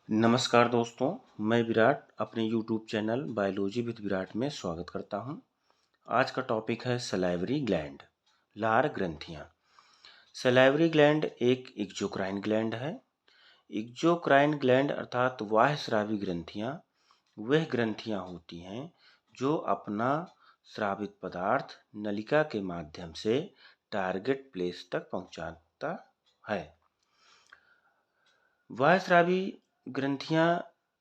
नमस्कार दोस्तों, मैं विराट अपने YouTube channel biology with Virat में स्वागत करता हूं। आज का टॉपिक है सलाइवरी ग्लैंड, लार ग्रंथियां। सलाइवरी ग्लैंड एक एक्सोक्राइन ग्लैंड है। एक्सोक्राइन ग्लैंड अर्थात बाह्यस्रावी ग्रंथियां वह ग्रंथियां होती हैं जो अपना स्रावित पदार्थ नलिका के माध्यम से टारगेट प्लेस तक पहुंचाता है। बाह्यस्रावी ग्रंथियां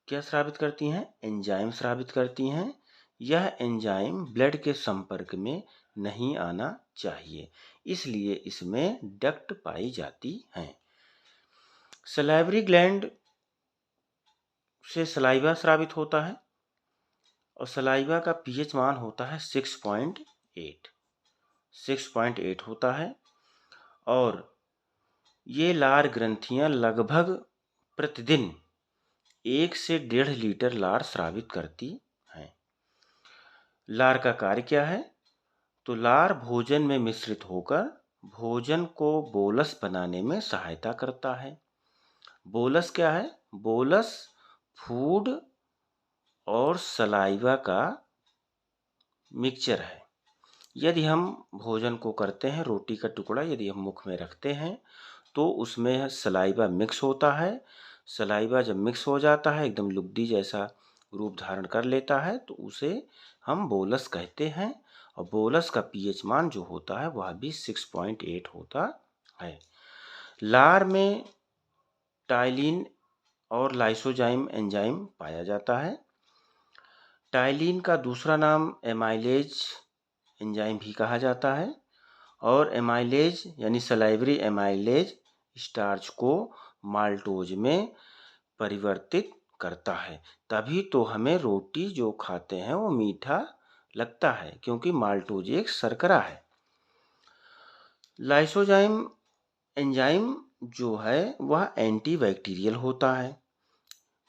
क्या स्रावित करती हैं? एंजाइम स्रावित करती हैं। यह एंजाइम ब्लड के संपर्क में नहीं आना चाहिए, इसलिए इसमें डक्ट पाई जाती हैं। सलाइवरी ग्लैंड से सलाइवा स्रावित होता है और सलाइवा का पीएच मान होता है 6.8 होता है। और ये लार ग्रंथियां लगभग प्रतिदिन 1 से 1.5 लीटर लार स्रावित करती हैं। लार का कार्य क्या है? तो लार भोजन में मिश्रित होकर भोजन को बोलस बनाने में सहायता करता है। बोलस क्या है? बोलस फूड और सलाइवा का मिक्सचर है। यदि हम भोजन को करते हैं, रोटी का टुकड़ा यदि हम मुख में रखते हैं तो उसमें सलाइवा मिक्स होता है। सलाइवा जब मिक्स हो जाता है, एकदम लुगदी जैसा रूप धारण कर लेता है, तो उसे हम बोलस कहते हैं। और बोलस का पीएच मान जो होता है वह भी 6.8 होता है। लार में टाइलिन और लाइसोजाइम एंजाइम पाया जाता है। टाइलिन का दूसरा नाम एमाइलेज एंजाइम भी कहा जाता है। और एमाइलेज यानी सलाइवरी एमाइलेज स्टार्च को माल्टोज में परिवर्तित करता है। तभी तो हमें रोटी जो खाते हैं वो मीठा लगता है, क्योंकि माल्टोज एक शर्करा है। लाइसोजाइम एंजाइम जो है वह एंटीबैक्टीरियल होता है।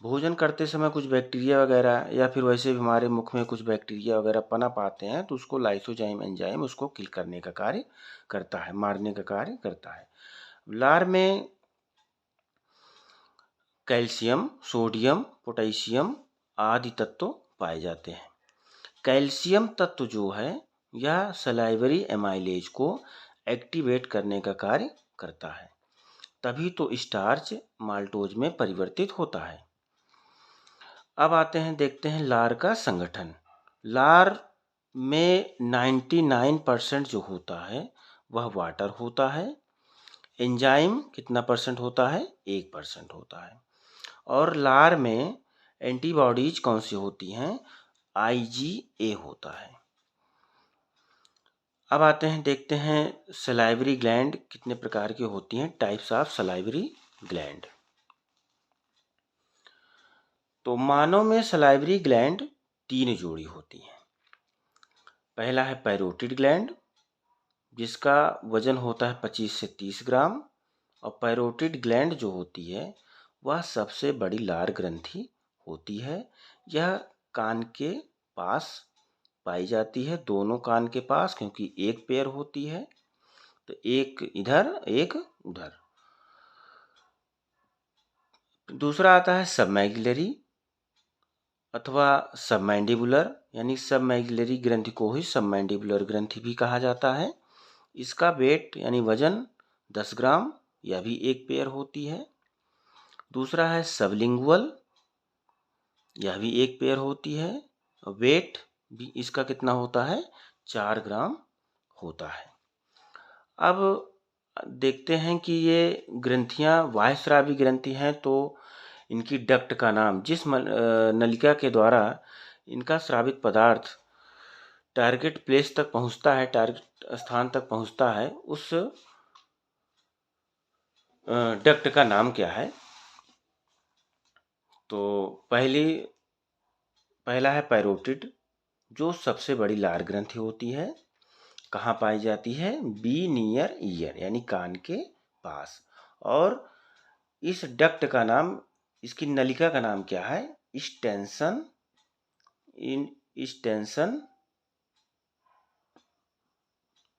भोजन करते समय कुछ बैक्टीरिया वगैरह या फिर वैसे भी हमारे मुख में कुछ बैक्टीरिया वगैरह पनप आते हैं, तो उसको लाइसोजाइम एंजाइम उसको किल करने का कार्य करता है, मारने का कार्य करता है। लार में कैल्शियम, सोडियम, पोटेशियम आदि तत्व पाए जाते हैं। कैल्शियम तत्व जो है यह सलाइवरी एमाइलेज को एक्टिवेट करने का कार्य करता है। तभी तो स्टार्च माल्टोज में परिवर्तित होता है। अब आते हैं, देखते हैं लार का संगठन। लार में 99% जो होता है वह वाटर होता है। एंजाइम कितना परसेंट होता है? 1% होता है। और लार में एंटीबॉडीज कौन सी होती हैं? IgA होता है। अब आते हैं, देखते हैं सलाइवरी ग्लैंड कितने प्रकार की होती हैं, टाइप्स ऑफ सलाइवरी ग्लैंड। तो मानव में सलाइवरी ग्लैंड 3 जोड़ी होती हैं। पहला है पैरोटिड ग्लैंड, जिसका वजन होता है 25 से 30 ग्राम। और पैरोटिड ग्लैंड जो होती है वह सबसे बड़ी लार ग्रंथि होती है। यह कान के पास पाई जाती है, दोनों कान के पास, क्योंकि एक पेयर होती है, तो एक इधर एक उधर। दूसरा आता है सबमैग्युलरी अथवा सबमैंडिबुलर, यानी सबमैग्युलरी ग्रंथि को ही सबमैंडिबुलर ग्रंथि भी कहा जाता है। इसका वेट यानी वजन 10 ग्राम, यह भी एक पेयर होती है। दूसरा है सबलिंगुअल, यह भी एक पेयर होती है। वेट भी इसका कितना होता है? 4 ग्राम होता है। अब देखते हैं कि ये ग्रंथियां बाह्यस्रावी ग्रंथि हैं, तो इनकी डक्ट का नाम, जिस नलिका के द्वारा इनका स्रावित पदार्थ टारगेट प्लेस तक पहुंचता है, टारगेट स्थान तक पहुंचता है, उस डक्ट का नाम क्या है? तो पहला है पैरोटिड, जो सबसे बड़ी लार ग्रंथि होती है। कहाँ पाई जाती है? बी नियर ईयर, यानी कान के पास। और इस डक्ट का नाम, इसकी नलिका का नाम क्या है? स्टेंसन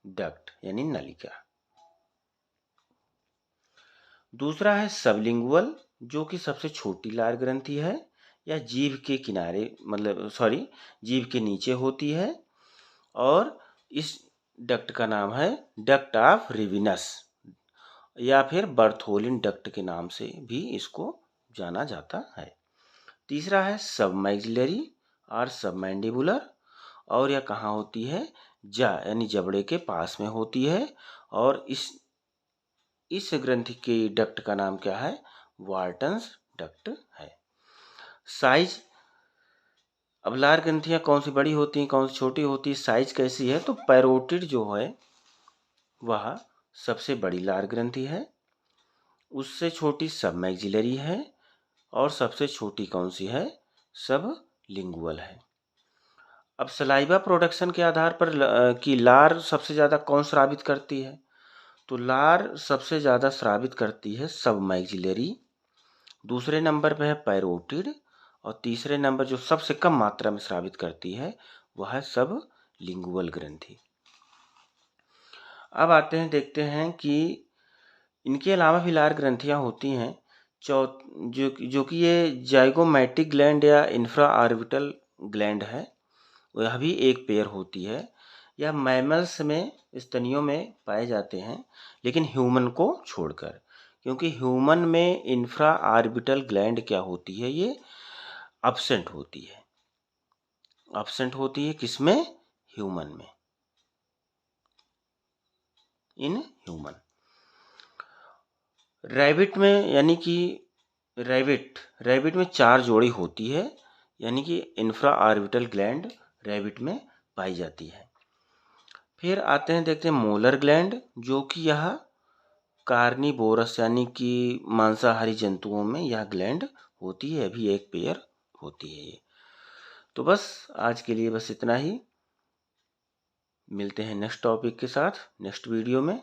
डक्ट, यानी नलिका। दूसरा है सबलिंगुअल, जो कि सबसे छोटी लार ग्रंथि है या जीभ के किनारे जीभ के नीचे होती है। और इस डक्ट का नाम है डक्ट ऑफ रिविनस या फिर बर्थोलिन डक्ट के नाम से भी इसको जाना जाता है। तीसरा है सबमैक्सिलरी और सबमैंडिबुलर, और यह कहाँ होती है, यानी जबड़े के पास में होती है। और इस ग्रंथि के डक्ट का नाम क्या है, वार्टन्स डक्ट है। साइज, अब लार ग्रंथियाँ कौन सी बड़ी होती हैं कौन सी छोटी होती है, साइज कैसी है, तो पैरोटिड जो है वह सबसे बड़ी लार ग्रंथि है, उससे छोटी सबमैक्सिलरी है, और सबसे छोटी कौन सी है, सबलिंगुअल है। अब सलाइवा प्रोडक्शन के आधार पर कि लार सबसे ज़्यादा कौन स्रावित करती है, तो लार सबसे ज़्यादा स्रावित करती है सबमैक्सिलरी, दूसरे नंबर पे है पैरोटिड, और तीसरे नंबर जो सबसे कम मात्रा में स्रावित करती है वह है सबलिंगुअल ग्रंथि। अब आते हैं, देखते हैं कि इनके अलावा भी लार ग्रंथियाँ होती हैं जो कि ये जाइगोमैटिक ग्लैंड या इंफ्रा ऑर्बिटल ग्लैंड है, वह भी एक पेयर होती है। यह मैमल्स में स्तनियों में पाए जाते हैं, लेकिन ह्यूमन को छोड़कर, क्योंकि ह्यूमन में इंफ्रा ऑर्बिटल ग्लैंड क्या होती है, ये अब्सेंट होती है। अब्सेंट होती है किसमें, ह्यूमन में, इन ह्यूमन। रैबिट में, यानी कि रैबिट में 4 जोड़ी होती है, यानी कि इंफ्रा ऑर्बिटल ग्लैंड रैबिट में पाई जाती है। फिर आते हैं, देखते हैं मोलर ग्लैंड, जो कि यह कार्निवोरस यानी कि मांसाहारी जंतुओं में यह ग्लैंड होती है, अभी एक पेयर होती है ये। तो बस आज के लिए बस इतना ही, मिलते हैं नेक्स्ट टॉपिक के साथ नेक्स्ट वीडियो में।